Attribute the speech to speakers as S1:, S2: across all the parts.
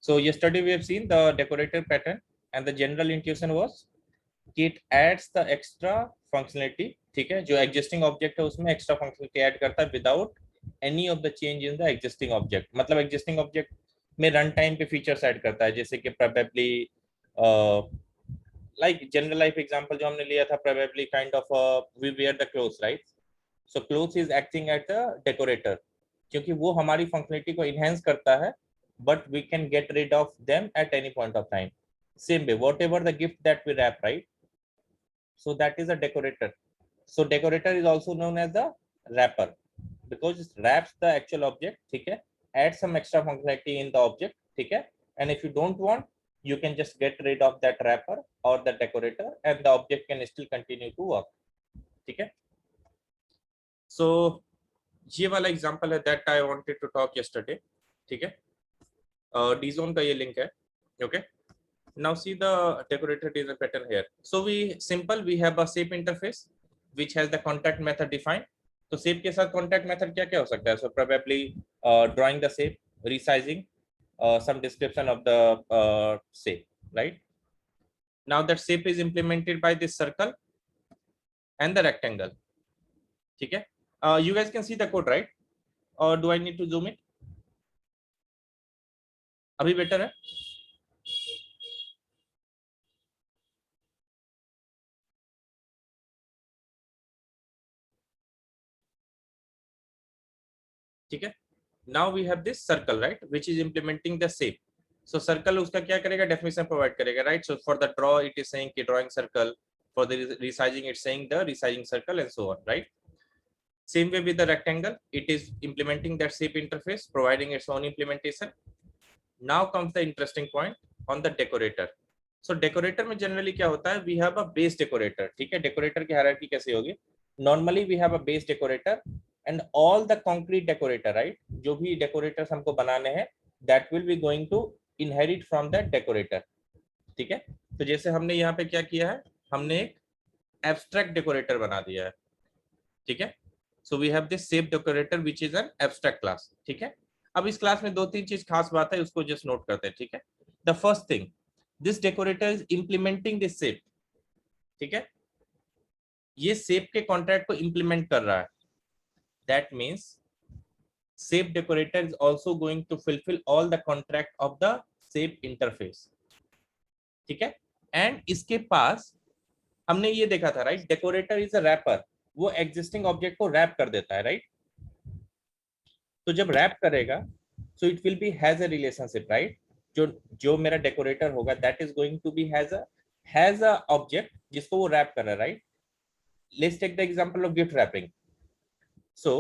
S1: So yesterday we have seen the decorator pattern and the general intuition was कि it adds the extra functionality, ठीक है, जो existing object है उसमें extra functionality add करता है without any of the change in the existing object. मतलब existing object में रन टाइम पे फीचर्स ऐड करता है, जैसे कि probably like general life example जो हमने लिया था, probably kind of we wear the clothes, right? So clothes is acting as the decorator क्योंकि वो हमारी functionality को enhance करता है, but we can get rid of them at any point of time. Same way, whatever the gift that we wrap, right? So that is a decorator. So decorator is also known as the wrapper because it wraps the actual object, ठीक है, add some extra functionality in the object, ठीक है, and if you don't want, you can just get rid of that wrapper or the decorator and the object can still continue to work, ठीक है. So ये वाला example है that I wanted to talk yesterday, ठीक है. D-Zone का ये link है, okay. Now see the decorator design pattern here. So we have a shape interface which has the contact method defined. तो shape के साथ contact method क्या क्या हो सकता है? So probably drawing the shape, resizing, some description of the shape, right? Now that shape is implemented by this circle and the rectangle. ठीक है? You guys can see the code, right? Or do I need to zoom it? अभी better है? ठीक है. Now we have this circle, right, which is implementing the shape. So circle उसका क्या करेगा, definition provide करेगा, right? So for the draw it is saying कि drawing circle, for the resizing it's saying the resizing circle and so on, right? Same way with the rectangle, it is implementing that shape interface, providing its own implementation. Now comes the interesting point on the decorator. So decorator में generally क्या होता है, we have a base decorator, ठीक है. Decorator की hierarchy कैसे होगी? Normally we have a base decorator and all the concrete decorator, right? जो भी decorators हमको बनाने हैं, that will be going to inherit from that decorator, ठीक है. तो जैसे हमने यहाँ पे क्या किया है, हमने एक abstract decorator बना दिया है, ठीक है. So we have this shape decorator which is an abstract class, ठीक है. अब इस क्लास में दो तीन चीज खास बात है, उसको जस्ट नोट करते हैं, ठीक है. The first thing, this decorator is implementing this shape, ठीक है. ये shape के कॉन्ट्रैक्ट को इंप्लीमेंट कर रहा है. That means shape decorator is also going to fulfill all the contract of the shape interface, ठीक है. एंड इसके पास हमने ये देखा था, right, decorator is a wrapper, वो एग्जिस्टिंग ऑब्जेक्ट को रैप कर देता है, राइट. तो जब रैप करेगा so it will be has a relationship, right. जो जो मेरा डेकोरेटर होगा that is going to be has a object जिसको वो रैप कर रहा है, right. Let's take the example of gift wrapping. So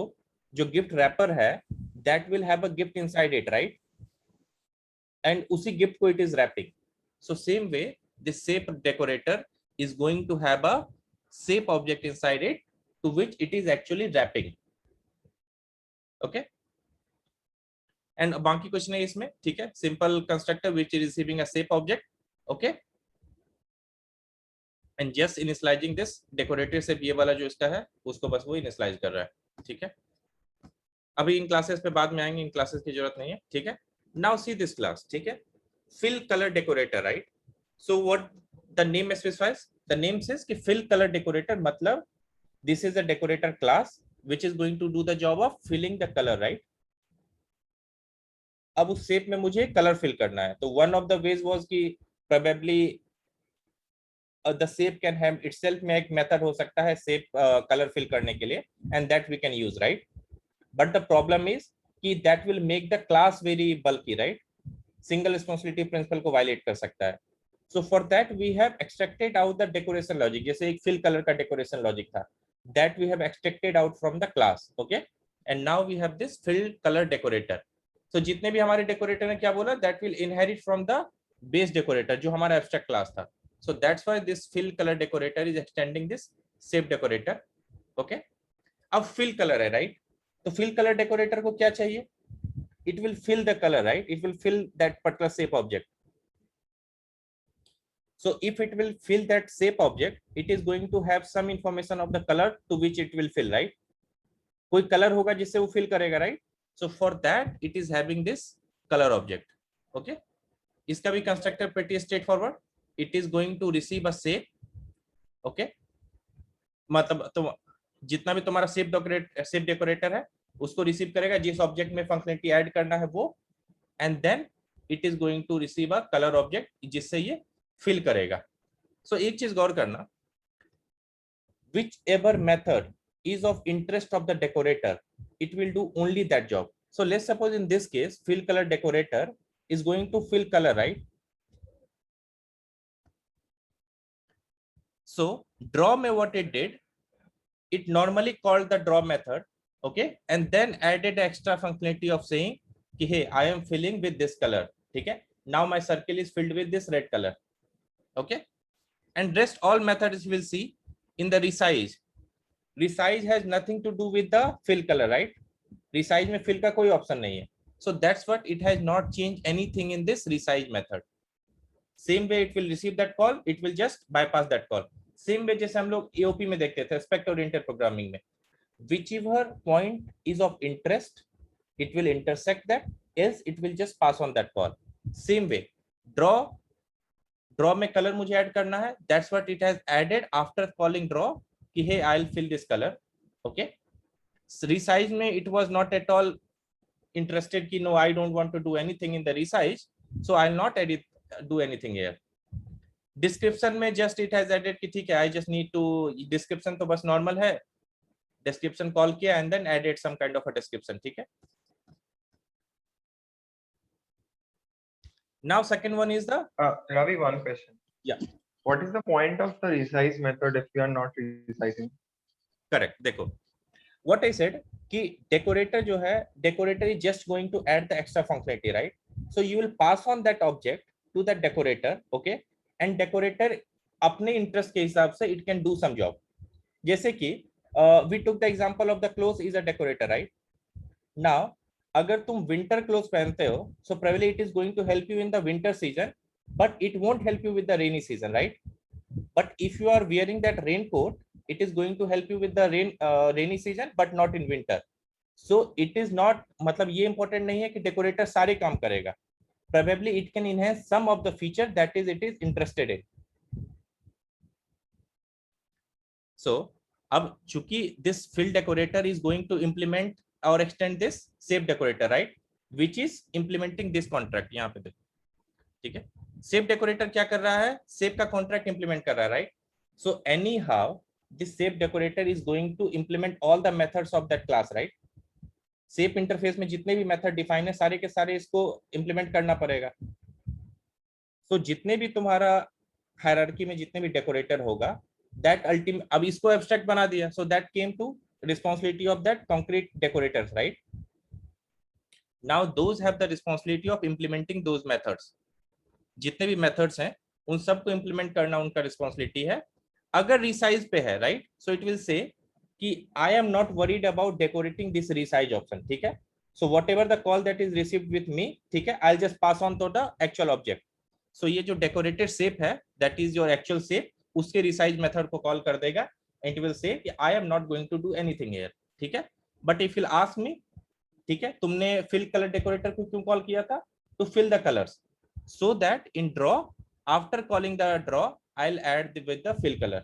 S1: जो गिफ्ट रैपर है that will have a gift inside it, right, and उसी गिफ्ट को it is wrapping. So same way this shape decorator is going to have a shape object inside it to which it is actually wrapping, okay. and बाकी कुछ नहीं इसमें, ठीक है. simple constructor which is receiving a shape object, okay, and just initializing this decorator से ये वाला जो इसका है उसको बस वो initialize कर रहा है, ठीक है. अभी इन क्लासेस पे बाद में आएंगे, इन क्लासेस की जरूरत नहीं है, ठीक है. now see this class, ठीक है, fill color decorator, right. so what the name specifies, the name says कि fill color decorator मतलब this is a decorator class which is going to do the job of filling the color, right. अब उस shape में मुझे colour fill करना है, तो one of the ways was कि probably the shape can have itself में एक मेथड हो सकता है शेप कलर फिल करने के लिए, and that we can use, right. but the problem is कि that will make the class very bulky, right. single responsibility principle को violate कर सकता है. So for that we have extracted out the decoration logic. जैसे एक fill color का decoration logic था, that we have extracted out from the class, okay, and now we have this fill color decorator. So जितने भी हमारे decorator ने क्या बोला, that will inherit from the base decorator जो हमारा abstract class था. So that's why this fill color decorator is extending this shape decorator, okay. अब fill color है, right, तो fill color decorator को क्या चाहिए, it will fill the color, right, it will fill that particular shape object. So if it will fill that shape object, it is going to have some information of the color to which it will fill, right. कोई color होगा जिससे वो fill करेगा, right. So for that it is having this color object, okay. इसका भी constructor pretty straightforward. It is going to receive a shape. Okay, मतलब तो जितना भी तुम्हारा शेप डेकोरेटर है उसको रिसीव करेगा, जिस ऑब्जेक्ट में फंक्शनलिटी ऐड करना है वो, and then it is going to receive a colour object जिससे ये फिल करेगा. सो एक चीज गौर करना, whichever method is of interest of the decorator, it will do only that job. So let's suppose in this case, fill color decorator is going to fill color, right? So draw me what it did, it normally called the draw method, okay, and then added extra functionality of saying कि hey, I am filling with this color, ठीक है, now my circle is filled with this red color, okay, and rest all methods you will see in the resize. Resize has nothing to do with the fill color, right? Resize में fill का कोई option नहीं है, so that's what it has not changed anything in this resize method. Same way it will receive that call, it will just bypass that call. Same way जैसे हम लोग AOP में देखते थे, aspect oriented programming में, whichever point is of interest, it will intersect that, else it will just pass on that call. Same way, draw में color मुझे add करना है, that's what it has added after calling draw कि hey, I'll fill this color, okay. So resize में it was not at all interested कि no, I don't want to do anything in the resize, so I'll not edit do anything here. Description में just it has added कि ठीक है, I just need to, description तो बस normal है, description call किया and then added some kind of a description, ठीक है. Now second one is the
S2: Ravi, one question.
S1: Yeah.
S2: What is the point of the resize method if you are not resizing?
S1: Correct. देखो, what I said कि decorator जो है, decorator is just going to add the extra functionality, right? So you will pass on that object to the decorator, okay? And decorator अपने interest के हिसाब से it can do some job. जैसे कि we took the example of the clothes is a decorator, right? Now अगर तुम winter clothes पहनते हो, so probably it is going to help you in the winter season, but it won't help you with the rainy season, right? But if you are wearing that raincoat, it is going to help you with the rainy season, but not in winter. So it is not, मतलब ये important नहीं है कि decorator सारे काम करेगा. Probably it can enhance some of the feature that is it is interested in. So अब चूंकि this fill decorator is going to implement or extend this shape decorator, right? Which is implementing this contract. यहाँ पे देखो, ठीक है. Shape decorator क्या कर रहा है? Shape का contract implement कर रहा है, right? So anyhow, this shape decorator is going to implement all the methods of that class, right? Shape interface में जितने भी method define है, सारे के सारे इसको implement करना पड़ेगा. So जितने भी तुम्हारा hierarchy में जितने भी decorator होगा, that ultimate, अब इसको abstract बना दिया, so that came to responsibility of that concrete decorators, right? Now those have the responsibility of implementing those methods. जितने भी मेथड्स हैं उन सबको इंप्लीमेंट करना उनका रिस्पॉन्सिबिलिटी है. अगर रिसाइज पे है, right, so it will say कि I am not worried about decorating this resize option, ठीक है. So whatever the call that is received with me, ठीक है, I just pass on to the actual object. So ये जो decorated shape है that is your actual shape, उसके resize method को call कर देगा एंड इट विल से कि I am not going to do anything here, ठीक है. But if will ask me, ठीक है, तुमने फिल कलर डेकोरेटर को क्यों कॉल किया था? To fill the colours. So that in draw, after calling the draw, I'll add with the fill color.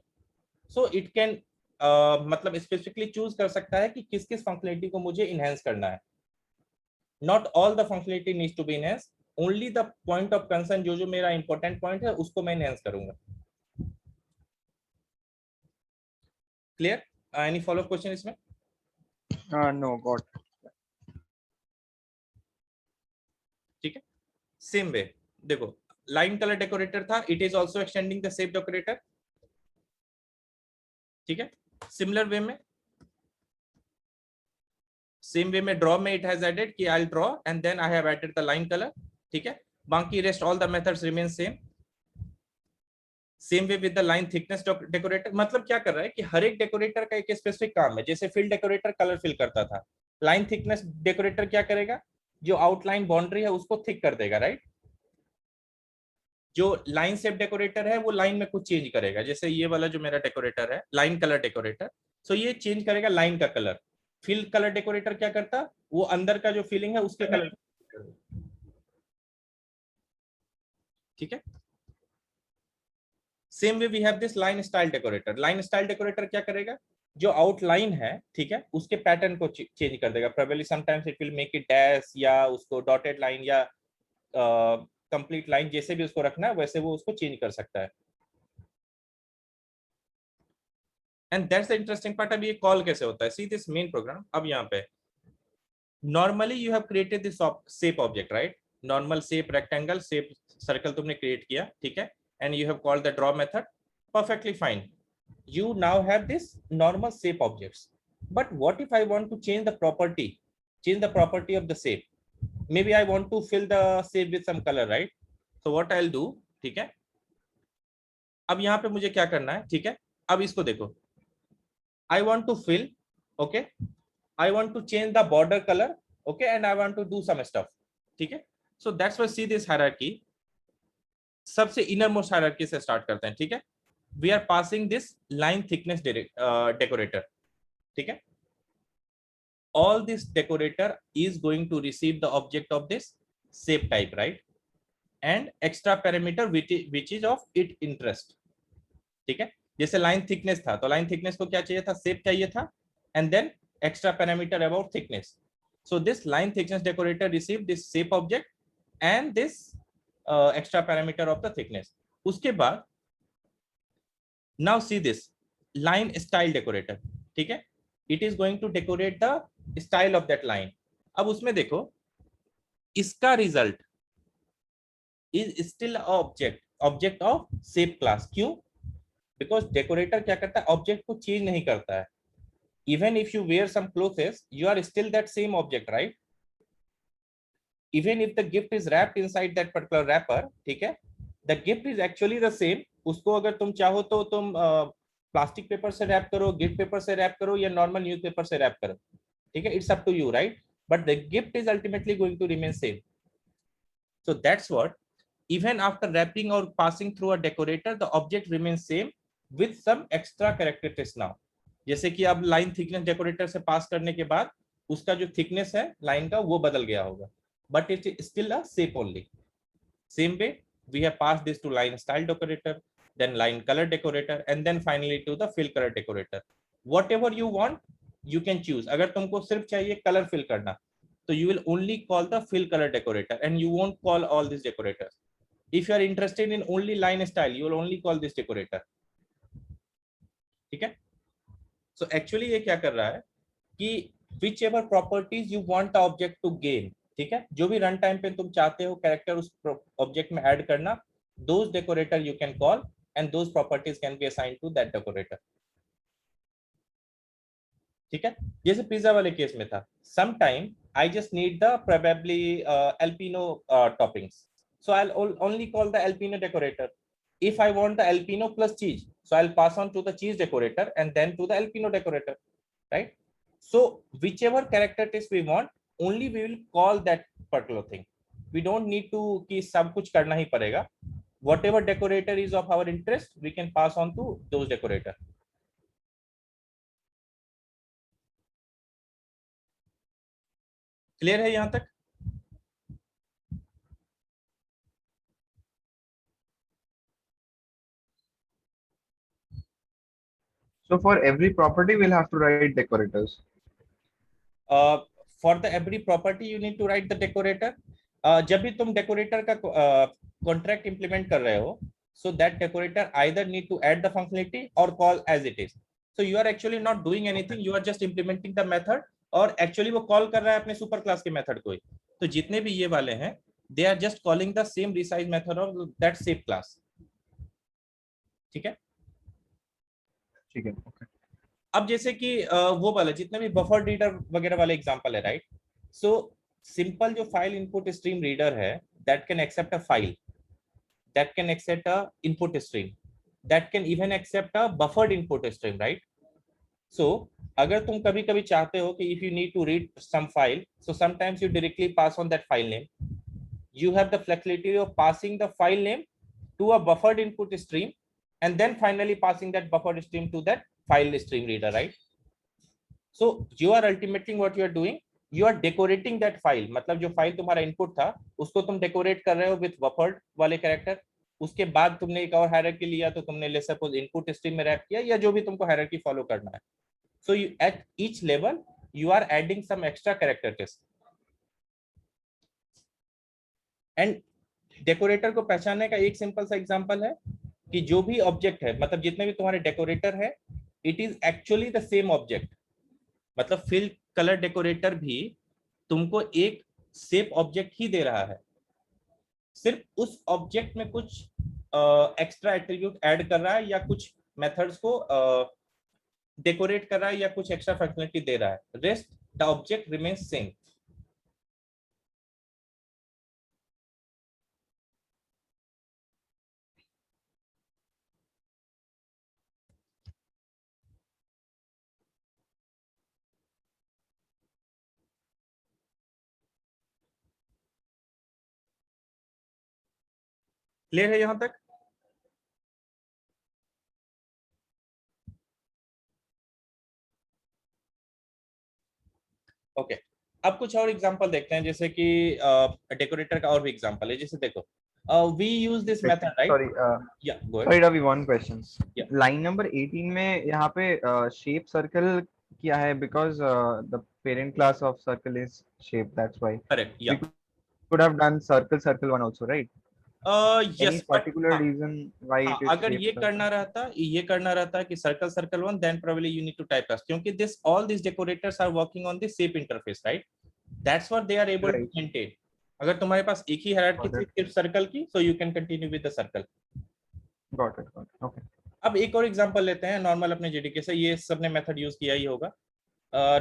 S1: So it can मतलब specifically choose कर सकता है कि किस किस functionality को मुझे enhance करना है. Not all the functionality needs to be enhanced. Only the point of concern जो मेरा important point है उसको मैं enhance करूंगा. Clear? Any follow up question इसमें?
S2: No, got.
S1: ठीक है. Same way. देखो, लाइन कलर डेकोरेटर था, it is also extending the shape decorator, ठीक है. सिमिलर वे में, सेम वे में ड्रॉ में इट हैज एडेड कि I will draw and then I have added the line colour, ठीक है. बाकी rest all the methods remain same. Same way with the line thickness decorator. मतलब क्या कर रहा है कि हर एक डेकोरेटर का एक स्पेसिफिक काम है. जैसे फिल डेकोरेटर कलर फिल करता था, लाइन थिकनेस डेकोरेटर क्या करेगा? जो आउटलाइन बाउंड्री है उसको थिक कर देगा, राइट. जो लाइन शेप डेकोरेटर है वो लाइन में कुछ चेंज करेगा. जैसे ये वाला जो मेरा डेकोरेटर है लाइन कलर डेकोरेटर, सो ये चेंज करेगा लाइन का कलर. फिल कलर डेकोरेटर क्या करता? वो अंदर का जो फिलिंग है उसके कलर. ठीक है। Same way we have this line style decorator. Line style decorator क्या करेगा, जो आउटलाइन है, ठीक है, उसके पैटर्न को चेंज कर देगा। Probably sometimes it will make it dash या उसको डॉटेड लाइन या कंप्लीट लाइन, जैसे भी उसको रखना है वैसे वो उसको चेंज कर सकता है। And that's the interesting part. अब ये कॉल कैसे होता है, सी दिस मेन प्रोग्राम। अब यहाँ पे normally you have created this shape object, right? Normal shape, rectangle shape, circle तुमने क्रिएट किया, ठीक है, and you have called the draw method, perfectly fine. You now have this normal shape objects, but what if I want to change the property of the shape? Maybe I want to fill the shape with some color, right? So what I'll do, ठीक है, अब यहाँ पे मुझे क्या करना है, ठीक है, अब इसको देखो, I want to fill, okay, I want to change the border color, okay, and I want to do some stuff, ठीक है। So that's why see this hierarchy, सबसे इनर मोस्ट हायरार्की से स्टार्ट करते हैं, ठीक है। We are passing this line thickness decorator, ठीक है। All this decorator is going to receive the object of this shape type, right, and extra parameter which is of it interest, ठीक है। जैसे लाइन थिकनेस था, तो line thickness को क्या चाहिए था, शेप चाहिए था, and then extra parameter about thickness. So this line thickness decorator receive this shape object and this extra parameter of the thickness. उसके बाद now see this line style decorator, ठीक है, it is going to decorate the style of that line. अब उसमें देखो, इसका result is still object of shape class. क्यों? Because decorator क्या करता है, ऑब्जेक्ट को चेंज नहीं करता है। Even if you wear some clothes, you are still that same object, right? Even if the gift is wrapped inside that particular wrapper, ठीक है, the gift is actually the same. उसको अगर तुम चाहो तो तुम प्लास्टिक पेपर से wrap करो, गिफ्ट पेपर से रैप करो, या नॉर्मल न्यूज़पेपर से रैप करो, ठीक है, it's up to you, right? But the gift is ultimately going to remain same. So that's what, even after wrapping or passing through a decorator, the object remains same with some extra characteristics now. जैसे कि अब line thickness decorator से पास करने के बाद उसका जो thickness है लाइन का वो बदल गया होगा, but it is still a shape only. Same way, we have passed this to line style decorator, then line color decorator, and then finally to the fill color decorator. Whatever you want, you can choose. अगर तुमको सिर्फ चाहिए color fill करना, so you will only call the fill color decorator, and you won't call all these decorators. If you are interested in only line style, you will only call this decorator. ठीक है? So actually ये क्या कर रहा है कि whichever properties you want the object to gain, ठीक है, जो भी रन टाइम पे तुम चाहते हो कैरेक्टर उस ऑब्जेक्ट में ऐड करना, those decorator you can call and those properties can be assigned to that decorator. ठीक है, जैसे पिज्जा वाले केस में था, some time I just need the probably jalapeno toppings, so I'll only call the Alpino decorator. If I want the Alpino plus cheese, so I'll pass on to the cheese decorator and then to the Alpino decorator, right? So whichever characteristics we want, only we will call that particular thing. We don't need to कि सब कुछ करना ही पड़ेगा. Whatever decorator is of our interest, we can pass on to those decorator. Clear है यहाँ तक?
S2: So for every property, we'll have to write decorators.
S1: For the every property you need to write the decorator. जब भी तुम decorator का contract implement कर रहे हो, so that decorator either need to add the functionality or call as it is. So you are actually not doing anything, you are just implementing the method, और actually वो call कर रहा है अपने super class के method को ही. तो जितने भी ये वाले हैं, they are just calling the same resize method of that shape class. ठीक है?
S2: ठीक है, okay.
S1: अब जैसे कि वो वाला जितने भी बफर रीडर वगैरह वाले एग्जांपल है, राइट? सो सिंपल जो फाइल इनपुट स्ट्रीम रीडर है, that can accept a file, that can accept a input stream, that can even accept a buffered input stream, right? So अगर तुम कभी कभी चाहते हो कि if you need to read some file, so sometimes you directly pass on that file name, you have the flexibility of passing the file name to a buffered input stream and then finally passing that buffered stream to that file stream reader, right? So you are ultimately what you are doing, you are decorating that file. मतलब जो file तुम्हारा input था उसको तुम decorate कर रहे हो with buffered वाले कैरेक्टर, उसके बाद तुमने एक और हायरार्की लिया, तो तुमने ले सपोज इनपुट स्ट्रीम में रैप किया, या जो भी तुमको हायरार्की फॉलो करना है. So you at each level you are adding some extra characteristics. And decorator को पहचानने का एक सिंपल सा एग्जांपल है कि जो भी ऑब्जेक्ट है, मतलब जितने भी तुम्हारे डेकोरेटर है, it is actually the same object. मतलब फिल कलर डेकोरेटर भी तुमको एक शेप ऑब्जेक्ट ही दे रहा है, सिर्फ उस ऑब्जेक्ट में कुछ एक्स्ट्रा एट्रीब्यूट ऐड कर रहा है, या कुछ मेथड्स को डेकोरेट कर रहा है, या कुछ एक्स्ट्रा फंक्शनलिटी दे रहा है. Rest the object remains same. Clear है यहां तक? ओके अब कुछ और एग्जांपल देखते हैं, जैसे कि डेकोरेटर का और भी एग्जांपल है. जैसे देखो, we use this method, right?
S2: Sorry,
S1: yeah go ahead.
S2: sorry, Ravi, one question.
S1: या
S2: Line number 18 में यहाँ पे shape circle किया है because the parent class of circle is shape. That's why
S1: correct. या
S2: we could have done circle one also, right? Any
S1: yes but
S2: particular
S1: हाँ,
S2: reason why
S1: हाँ,
S2: it is
S1: अगर
S2: shape circle?
S1: ये करना रहता कि circle circle one, then probably you need to type S, क्योंकि this all this decorators are working on this shape interface, right? That's what they are able to
S2: Right.
S1: Maintain. अगर तुम्हारे पास एक ही हायरार्की
S2: Got
S1: थी
S2: it.
S1: सिर्फ circle की, so you can continue with the circle.
S2: Got it. Got it. Okay.
S1: अब एक और एग्जांपल लेते हैं नॉर्मल अपने जेडीके से. ये सबने मेथड यूज किया ही होगा.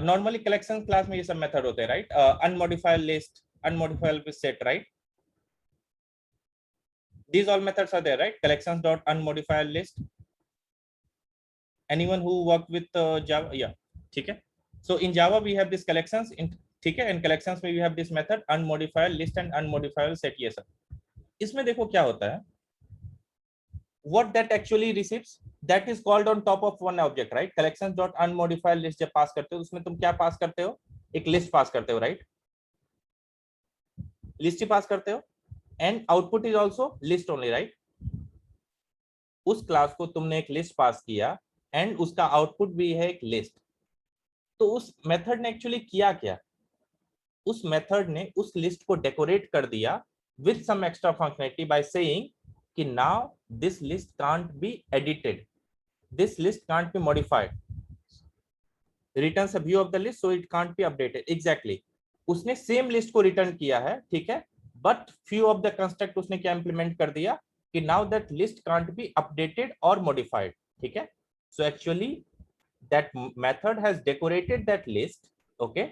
S1: नॉर्मली कलेक्शन क्लास में ये सब मेथड होते हैं, right? Unmodified list, unmodified set, right? These all methods are there, right? Collections dot unmodified list. Anyone who worked with Java? Yeah, ठीक है. So in Java we have this collections in, ठीक है, and collections में we have this method unmodified list and unmodified set. ये सब इसमें देखो क्या होता है. What that actually receives, that is called on top of one object, right? Collections dot unmodified list जब पास करते हो, उसमें तुम क्या पास करते हो? एक लिस्ट पास करते हो, राइट? लिस्ट ही पास करते हो. And output is also list only, right? उस क्लास को तुमने एक लिस्ट पास किया एंड उसका आउटपुट भी है एक लिस्ट. तो उस मेथड ने एक्चुअली किया क्या? उस मेथड ने उस लिस्ट को डेकोरेट कर दिया with some extra functionality by saying कि now this list can't be edited, this list can't be modified, returns a view of the list so it can't be updated. Exactly उसने same list को return किया है, ठीक है, but few of the construct उसने क्या implement कर दिया कि now that list can't be updated और मॉडिफाइड. ठीक है. So actually that method has decorated that list, okay,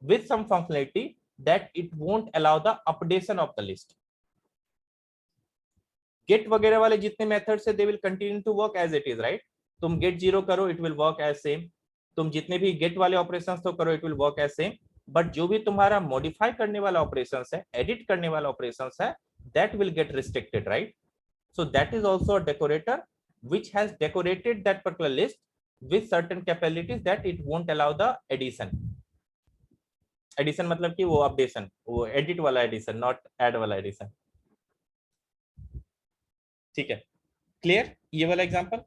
S1: with some functionality that it won't allow the updation of the list. Get वगैरह वाले जितने methods है they will continue to work as it is, right? तुम get zero करो it will work as same. तुम जितने भी get वाले operations तो करो it will work as same. But जो भी तुम्हारा modify करने वाला operations है, edit करने वाला operations है, that will get restricted, right? So that is also a decorator which has decorated that particular list with certain capabilities that it won't allow the addition. Addition मतलब कि वो updation, वो edit वाला addition, not add वाला addition. ठीक है, clear ये वाला एग्जांपल?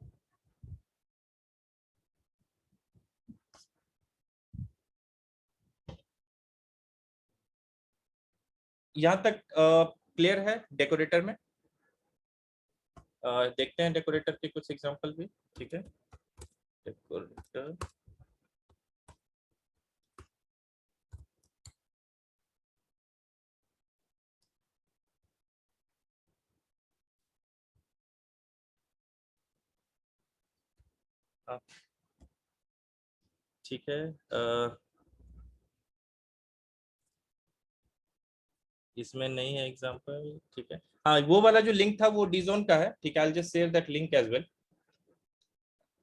S1: यहां तक क्लियर है डेकोरेटर में? देखते हैं डेकोरेटर के कुछ एग्जांपल भी. ठीक है, डेकोरेटर ठीक है. इसमें नहीं है एग्जांपल. ठीक है, हाँ वो वाला जो लिंक था वो डीजोन का है. ठीक है, I just share that link as well.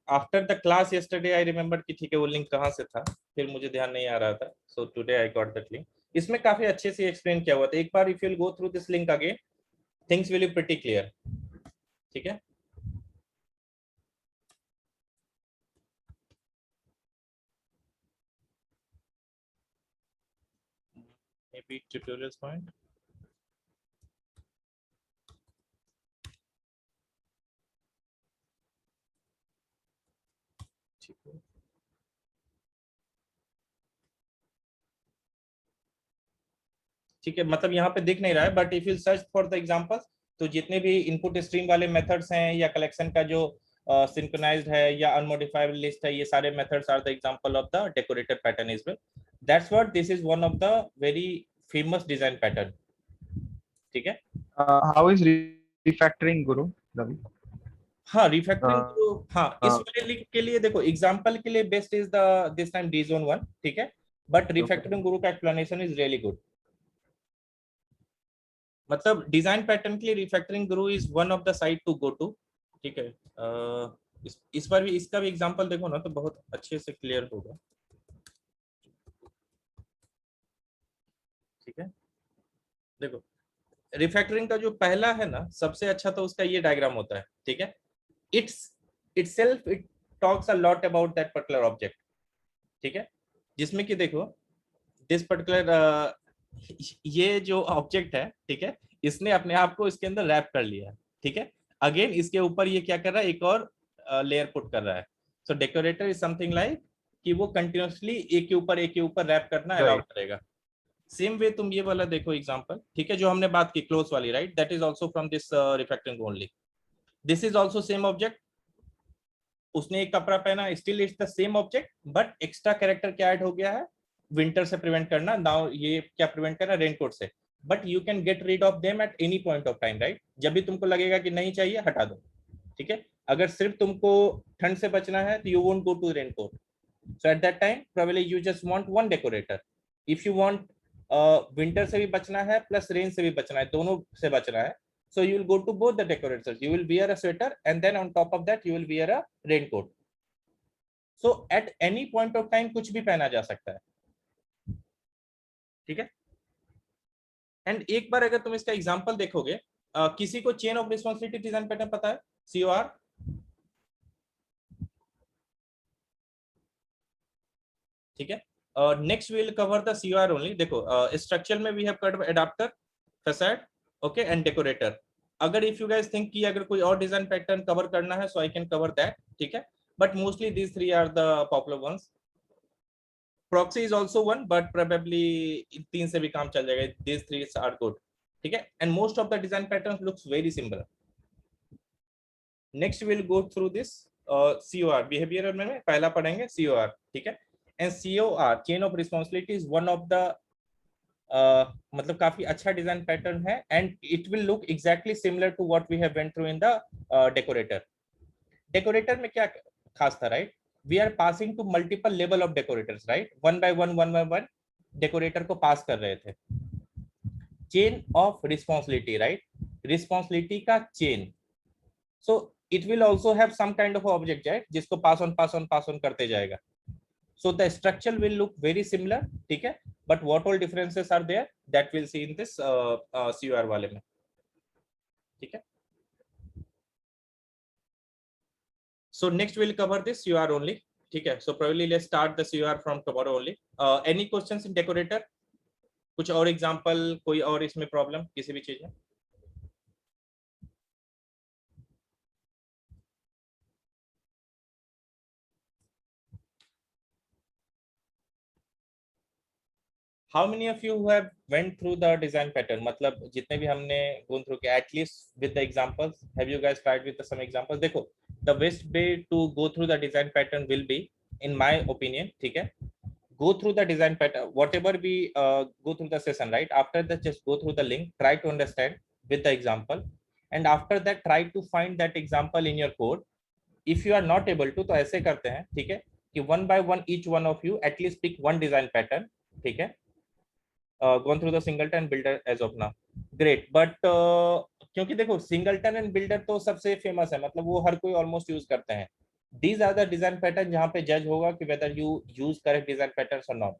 S1: After the class yesterday I remember कि ठीक है वो लिंक कहाँ से था, फिर मुझे ध्यान नहीं आ रहा था. So today I got that link. इसमें काफी अच्छे से एक्सप्लेन किया हुआ था. एक बार if you will go through this link again, things will be pretty clear. ठीक है, maybe tutorials point. ठीक है, ठीक है, मतलब यहाँ पे दिख नहीं रहा है, but if you search for the examples, तो जितने भी इनपुट स्ट्रीम वाले मेथड्स हैं या कलेक्शन का जो सिंक्रोनाइज्ड है या अनमोडिफाइबल लिस्ट है, ये सारे methods are the example of the decorated pattern is well. That's what this is one of the very famous design pattern. ठीक है.
S2: हाउ इज रिफैक्टरिंग गुरु रवि?
S1: हाँ, रिफैक्टरिंग तो हाँ, इस
S2: uh,
S1: वाले लिंक के लिए देखो, एग्जांपल के लिए best is the this time डी जोन 1. ठीक है, बट रिफैक्टरिंग गुरु का एक्सप्लेनेशन इज रियली गुड. मतलब डिजाइन पैटर्न के लिए refactoring guru is one of the site to go to. ठीक है. इस बार भी इसका भी एग्जांपल देखो ना, तो बहुत अच्छे से क्लियर होगा. ठीक है, देखो, रिफैक्टरिंग का जो पहला है ना, सबसे अच्छा तो उसका ये डायग्राम होता है. ठीक है, it's itself it talks a lot about that particular object. ठीक है, जिसमें कि देखो, दिस पर्टिकुलर ये जो ऑब्जेक्ट है, ठीक है, इसने अपने आप को इसके अंदर रैप कर लिया है. ठीक है, अगेन इसके ऊपर ये क्या कर रहा है, एक और लेयर पुट कर रहा है. सो डेकोरेटर इज समथिंग लाइक कि वो कंटिन्यूअसली एक के ऊपर रैप करना अलाउ करेगा. सेम वे तुम ये वाला देखो एग्जांपल, ठीक है, जो हमने बात की क्लोज वाली, right, that is also from this refactoring only. This is also same object. उसने एक कपड़ा पहना, still it's the same object, but extra character क्या ऐड हो गया है, विंटर से प्रिवेंट करना. नाउ ये क्या प्रिवेंट करना, रेनकोट से. But you can get rid of them at any point of time, right. जब भी तुमको लगेगा कि नहीं चाहिए, हटा दो. ठीक है, अगर सिर्फ तुमको ठंड से बचना है, तो you won't go to raincoat. So at that time probably you just want one decorator. If you want winter से भी बचना है प्लस रेन से भी बचना है, दोनों से बचना है, so you will go to both the decorators. You will wear a sweater and then on top of that you will wear a raincoat. So at any point of time कुछ भी पहना जा सकता है. ठीक है, एंड एक बार अगर तुम इसका एग्जांपल देखोगे, किसी को chain of responsibility design pattern पता है, COR? ठीक है, next will cover the COR only. देखो, स्ट्रक्चर में we have cut adapter, facade, okay, and decorator. अगर इफ यू गाइस थिंक कि अगर कोई और डिजाइन पैटर्न कवर करना है, so I can cover that. ठीक है, but mostly these three are the popular ones. Proxy is also one, but probably तीन से भी काम चल जाएगा. These three are good. ठीक है, and most of the design patterns looks very similar. Next will go through this COR. Behaviour में पहला पढ़ेंगे COR. ठीक है, एंड COR chain of responsibility is one of the मतलब काफी अच्छा डिजाइन पैटर्न है, and it will look exactly similar to what we have went through in the decorator. Decorator में क्या खास था, right? We are passing to multiple level of decorators, right, one by one decorator को pass कर रहे थे. Chain of responsibility, right, responsibility का chain. So it will also have some kind of object, right, जिसको pass on करते जाएगा. So the structure will look very similar, ठीक है, but what all differences are there, that we'll see in this COR वाले में. ठीक है, so next we'll cover this COR only. ठीक है, so probably let's start the COR from tomorrow only. Any questions in decorator? कुछ और example, कोई और इसमें प्रॉब्लम किसी भी चीज में? How many of you who have went through the design pattern? मतलब जितने भी हमने gone through के, at least with the examples, have you guys tried with some examples? देखो, the best way to go through the design pattern will be, in my opinion, ठीक है, go through the design pattern, whatever we go through the session, right? After that, just go through the link, try to understand with the example, and after that, try to find that example in your code. If you are not able to, तो ऐसे करते हैं, ठीक है, कि one by one, each one of you at least pick one design pattern, ठीक है. Gone through the singleton builder as of now, great, but क्योंकि देखो सिंगलटन एंड बिल्डर तो सबसे फेमस है, मतलब वो हर कोई ऑलमोस्ट यूज करते हैं. These are the design pattern जहां पे जज होगा कि whether you use correct design patterns और नॉट.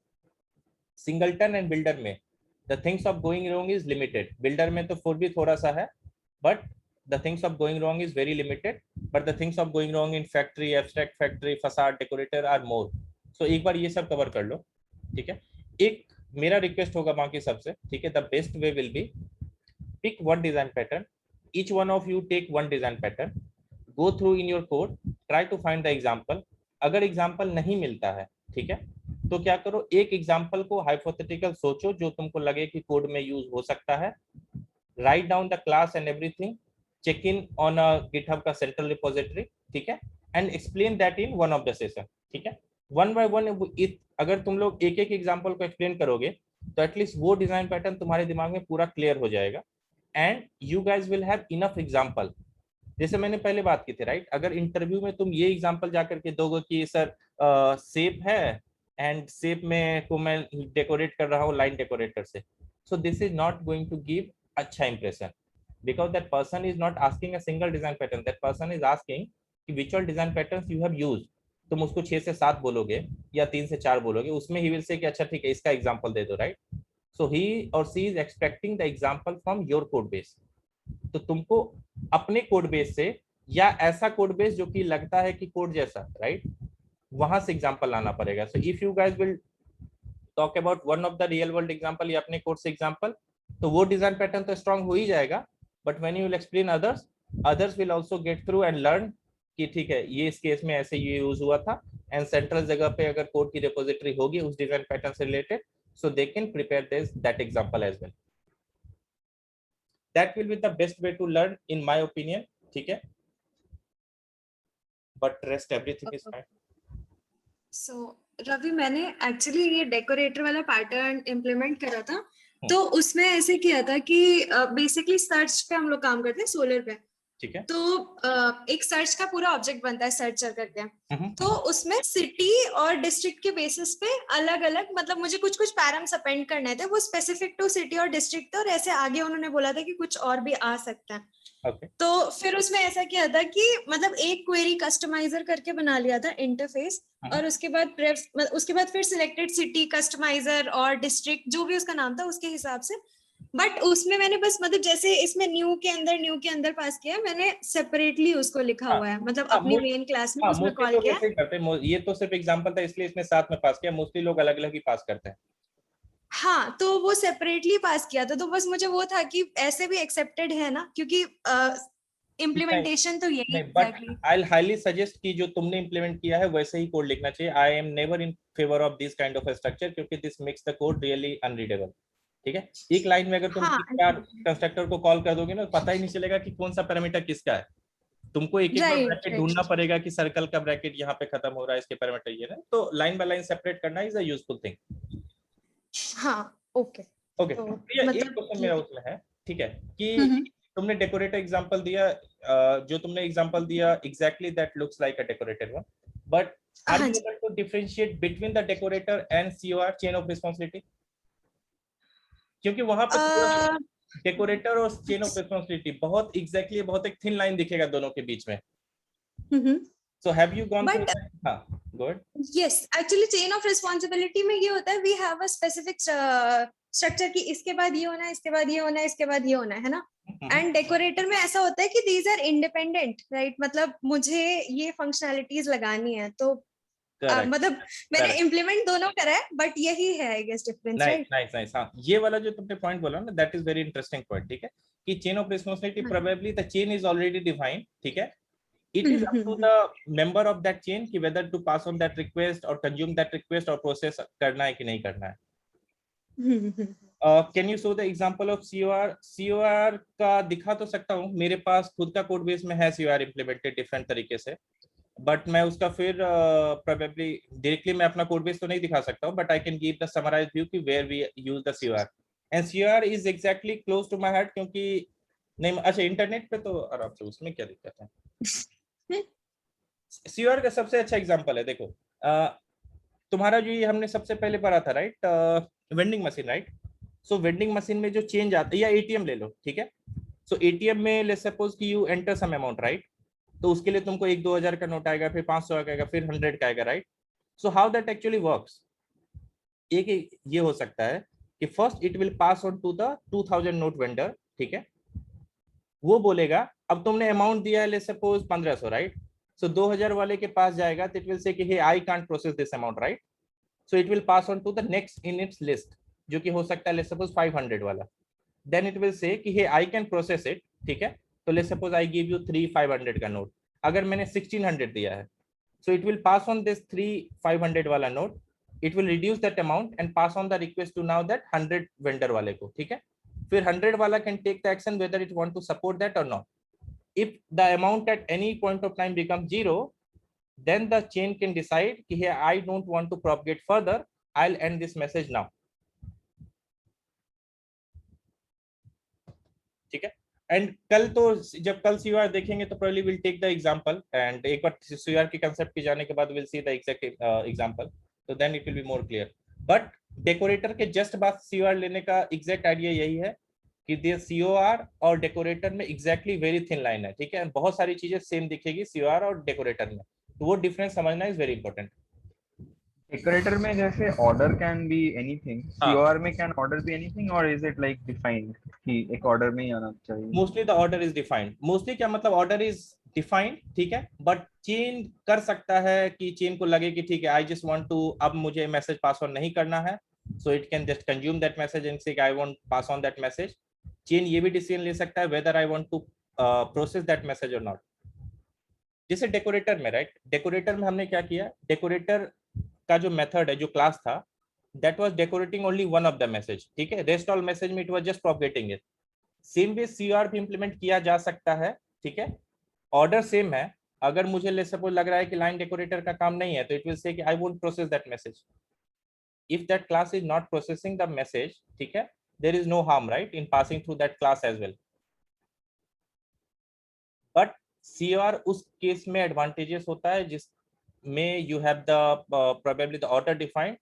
S1: सिंगलटन एंड बिल्डर में the things of going wrong is limited. Builder में तो फिर भी थोड़ा सा है, but the things of going wrong is very limited, but the things of going wrong in factory, abstract factory, facade, decorator are more. So एक बार ये सब कवर कर लो, ठीक है. एक मेरा रिक्वेस्ट होगा बाकी सबसे, ठीक है, the best way will be pick one design pattern, each one of you take one design pattern, go through in your code, try to find the example. अगर एग्जाम्पल नहीं मिलता है, ठीक है, तो क्या करो, एक एग्जाम्पल को हाइपोथेटिकल सोचो जो तुमको लगे कि कोड में यूज हो सकता है, write down the class and everything, check in on a GitHub का सेंट्रल रिपोजिटरी, ठीक है, and explain that in one of the session, ठीक है, वन बाय वन। अगर तुम लोग एक एक एग्जाम्पल को एक्सप्लेन करोगे तो एटलीस्ट वो डिजाइन पैटर्न तुम्हारे दिमाग में पूरा क्लियर हो जाएगा, and you guys will have enough example. जैसे मैंने पहले बात की थी, राइट, अगर इंटरव्यू में तुम ये एग्जांपल जाकर के दोगे कि सर शेप है एंड शेप में को मैं डेकोरेट कर रहा हूँ लाइन डेकोरेटर से, so this is not going to give अच्छा impression, because that person is not asking a single design pattern, that person is asking कि which all design pattern you have used. तुम उसको 6 से 7 बोलोगे या 3 से 4 बोलोगे, उसमें ही विल से कि अच्छा ठीक है इसका एग्जांपल दे दो, राइट। सो ही और she is expecting the example from your code base. तो तुमको अपने कोड बेस से या ऐसा कोड बेस जो कि लगता है कि कोड जैसा, राइट, वहां से एग्जांपल लाना पड़ेगा। So if you guys will talk about one of the real world example या अपने कोड से एग्जांपल, तो वो डिजाइन पैटर्न तो स्ट्रांग हो ही जाएगा, but when you will explain others, others will also get through and learn कि ठीक है ये इस केस में ऐसे ये यूज हुआ था, एंड सेंट्रल जगह पे अगर कोड की रिपोजिटरी होगी उस डिजाइन पैटर्न से related, so they can prepare this that example as well. That will be the best way to learn in my opinion, ठीक है, but rest everything is fine.
S3: So Ravi, मैंने actually ये decorator वाला pattern implement करा था, तो उसमें ऐसे किया था कि बेसिकली सर्च पे हम लोग काम करते हैं सोलर पे,
S1: ठीक है,
S3: तो एक सर्च का पूरा ऑब्जेक्ट बनता है सर्चर करके, तो उसमें सिटी और डिस्ट्रिक्ट के बेसिस पे अलग अलग, मतलब मुझे कुछ कुछ पैराम्स अपेंड करने थे, वो स्पेसिफिक टू सिटी और डिस्ट्रिक्ट थे, और ऐसे आगे उन्होंने बोला था कि कुछ और भी आ सकता है।
S1: okay.
S3: तो फिर उसमें ऐसा किया था कि मतलब एक क्वेरी कस्टमाइजर करके बना लिया था इंटरफेस, और उसके बाद फिर सिलेक्टेड सिटी, कस्टमाइजर और डिस्ट्रिक्ट, जो भी उसका नाम था उसके हिसाब से। बट उसमें मैंने बस मतलब जैसे इसमें न्यू के अंदर पास किया, मैंने सेपरेटली उसको लिखा हुआ है, मतलब अपनी मेन क्लास में उसमें कॉल किया।
S1: करते हैं, ये तो सिर्फ एग्जांपल था इसलिए इसने साथ में पास किया, मोस्टली लोग अलग अलग ही पास करते हैं।
S3: हाँ, तो वो सेपरेटली पास किया था, तो बस मुझे वो था कि ऐसे भी एक्सेप्टेड है ना, क्योंकि इम्प्लीमेंटेशन तो यही
S1: एग्जैक्टली। आई हाईली सजेस्ट कि जो तुमने इंप्लीमेंट किया है वैसे ही कोड लिखना चाहिए। I am never in favour of this kind of structure, क्योंकि this makes the code really unreadable, ठीक है। एक लाइन में अगर तुम 3-4 कंस्ट्रक्टर को कॉल कर दोगे ना, पता ही नहीं चलेगा कि कौन सा पैरामीटर किसका है। तुमको एक एक बार ब्रैकेट ढूंढना पड़ेगा कि सर्कल का ब्रैकेट यहाँ पे खत्म हो रहा है, इसके पैरामीटर ये है, तो लाइन बाय लाइन सेपरेट करना इज अ यूजफुल थिंग।
S3: हाँ, ओके
S1: ओके, एक क्वेश्चन मेरा उसमें है, ठीक है, कि तुमने डेकोरेटर एग्जांपल दिया, जो तुमने एग्जांपल दिया exactly that looks like a decorated one, but are you able to differentiate between the decorator and COR, chain of responsibility? क्योंकि वहां पर डेकोरेटर और चेन ऑफ रिस्पांसिबिलिटी बहुत एग्जैक्टली बहुत एक थिन लाइन दिखेगा दोनों के बीच में। So have you gone through that? हाँ, go ahead.
S3: Yes, actually chain of responsibility में ये होता है, we have a specific structure कि इसके बाद ये होना है, इसके बाद ये होना है, इसके बाद ये होना है ना। एंड डेकोरेटर में ऐसा होता है कि these are independent, right? मतलब मुझे ये functionalities लगानी है, तो मतलब मैंने इम्प्लीमेंट दोनों करा है, बट यही है I guess difference, right?
S1: Nice. हाँ, ये वाला जो तुमने पॉइंट बोला ना, that is very interesting point, ठीक है, कि chain of responsibility probably the chain is already defined, ठीक है, it is up to the member of that chain कि whether to pass on that request or consume that request और process करना है कि नहीं करना है। Can you show the example of COR? COR का दिखा तो सकता हूँ, मेरे पास खुद का कोड बेस में है COR implemented डिफरेंट तरीके से, बट मैं उसका फिर probably डायरेक्टली मैं अपना कोड बेस तो नहीं दिखा सकता हूँ, but I can give the summarized view कि where we use the COR, and COR is exactly close to my heart, क्योंकि नहीं, अच्छा इंटरनेट पे तो आराम से, उसमें क्या दिक्कत है। COR का सबसे अच्छा एग्जांपल है, देखो तुम्हारा जो ये हमने सबसे पहले पढ़ा था, राइट, वेंडिंग मशीन, राइट। सो वेंडिंग मशीन में जो चेंज आता है, या ATM ले लो, ठीक है। सो ATM में लेट्स सपोज कि you enter some amount, right, तो उसके लिए तुमको 1-2 हज़ार का नोट आएगा, फिर 500 का आएगा, फिर 100 का आएगा, right. So how that actually works, एक ये हो सकता है कि first it will pass on to the 2000 note vendor, ठीक है, वो बोलेगा अब तुमने अमाउंट दिया है लेट्स सपोज 1500, राइट। सो 2000 वाले के पास जाएगा, तो इट विल से कि हे I can't process this amount, right. So it will pass on to the next in its list, जो कि हो सकता है लेट्स सपोज 500 वाला। देन इट विल से कि हे आई कैन प्रोसेस इट, ठीक है। तो let's suppose I give you 3 500 का नोट, अगर मैंने 1600 दिया है, So it will pass on this 3500 वाला node. It will reduce that amount and pass on the request to now that 100 vendor वाले को, ठीक है? फिर 100 वाला can take the action whether it want to support that or not. If the amount at any point of time becomes 0, then the chain can decide कि hey, I don't want to propagate further. I'll end this message now. ठीक है? And कल तो जब कल CUR देखेंगे तो probably we'll take the example and एक बार CUR के concept पे जाने के बाद we'll see the exact example, so then it will be more clear. But decorator के just बाद CUR लेने का exact idea यही है कि ये COR और decorator में exactly very thin line है, ठीक है? बहुत सारी चीजें सेम दिखेगी COR और decorator में, तो वो डिफरेंस समझना इज वेरी इंपॉर्टेंट.
S2: डेकोरेटर में जैसे order can be anything, COR में कैन ऑर्डर बी एनीथिंग, और इज इट लाइक डिफाइंड कि एक ऑर्डर में ही आना चाहिए?
S1: Mostly the order is defined. Mostly क्या मतलब ऑर्डर इज डिफाइंड, ठीक है, बट चेन कर सकता है कि चेन को लगे कि ठीक है आई जस्ट वांट टू, अब मुझे मैसेज पास ऑन नहीं करना है, so it can just consume that message and say I want pass on that message. Chain ये भी डिसीजन ले सकता है whether I want to process that message or not. जैसे डेकोरेटर में, राइट, डेकोरेटर में हमने क्या किया, डेकोरेटर का जो मेथड है, जो क्लास था, that was decorating only one of the message, ठीक है, रेस्ट ऑल मैसेज में it was just propagating it. Same way COR भी इंप्लीमेंट किया जा सकता है, ठीक है, ऑर्डर सेम है. अगर मुझे ले सपोज लग रहा है कि लाइन डेकोरेटर का काम नहीं है, तो इट विल से कि I won't process that message. If that class is not processing the message, ठीक है, there is no harm, right, in passing through that class as well. But COR उस case में advantages होता है जिसमें you have the probably the order defined,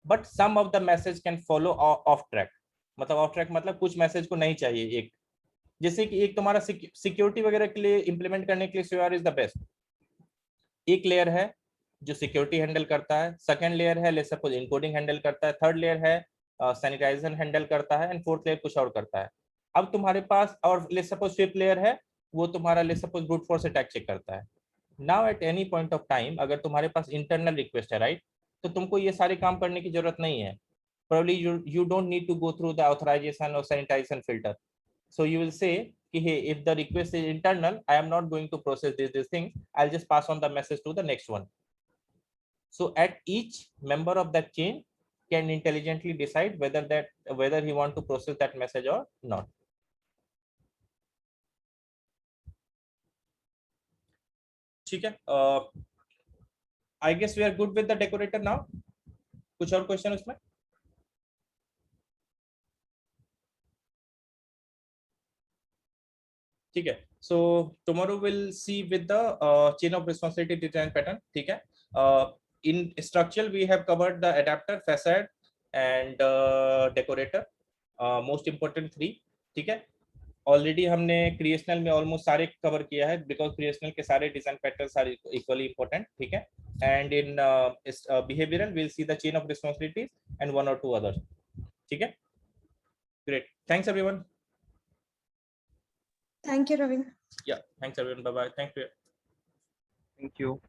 S1: but some of the message can follow of track. मतलब of track मतलब कुछ message को नहीं चाहिए. एक जैसे कि एक तुम्हारा सिक्योरिटी वगैरह के लिए इंप्लीमेंट करने के लिए COR इज द बेस्ट. एक लेयर है जो सिक्योरिटी हैंडल करता है, सेकंड लेयर है लेट्स सपोज इनकोडिंग हैंडल करता है, थर्ड लेयर है सैनिटाइजेशन हैंडल करता है, एंड फोर्थ लेयर कुछ और करता है. अब तुम्हारे पास और लेट्स सपोज फिफ्थ लेयर है, वो तुम्हारा let's suppose brute force attack check करता है. Now at any point of time अगर तुम्हारे पास इंटरनल रिक्वेस्ट है, राइट, तो तुमको ये सारे काम करने की जरूरत नहीं है. Probably you don't need to go through the authorization or sanitization filter. So you will say, hey, if the request is internal, I am not going to process this thing. I'll just pass on the message to the next one. So at each member of that chain can intelligently decide whether he want to process that message or not. ठीक है. I guess we are good with the decorator now. कुछ और question उसमें? ठीक है. So tomorrow we'll see with the chain of responsibility design pattern. ठीक है. In structural we have covered the adapter, facade and decorator, most important 3. ठीक है. Already हमने क्रिएशनल में ऑलमोस्ट सारे कवर किया है, बिकॉज क्रिएशनल के सारे design patterns are equally important. ठीक है. And in behavioural will see the chain of responsibilities and 1 or 2 others. ठीक है. Great. Thanks everyone.
S3: Thank you, Ravi.
S1: Yeah, thanks everyone. Bye bye. Thank you.
S2: Thank you.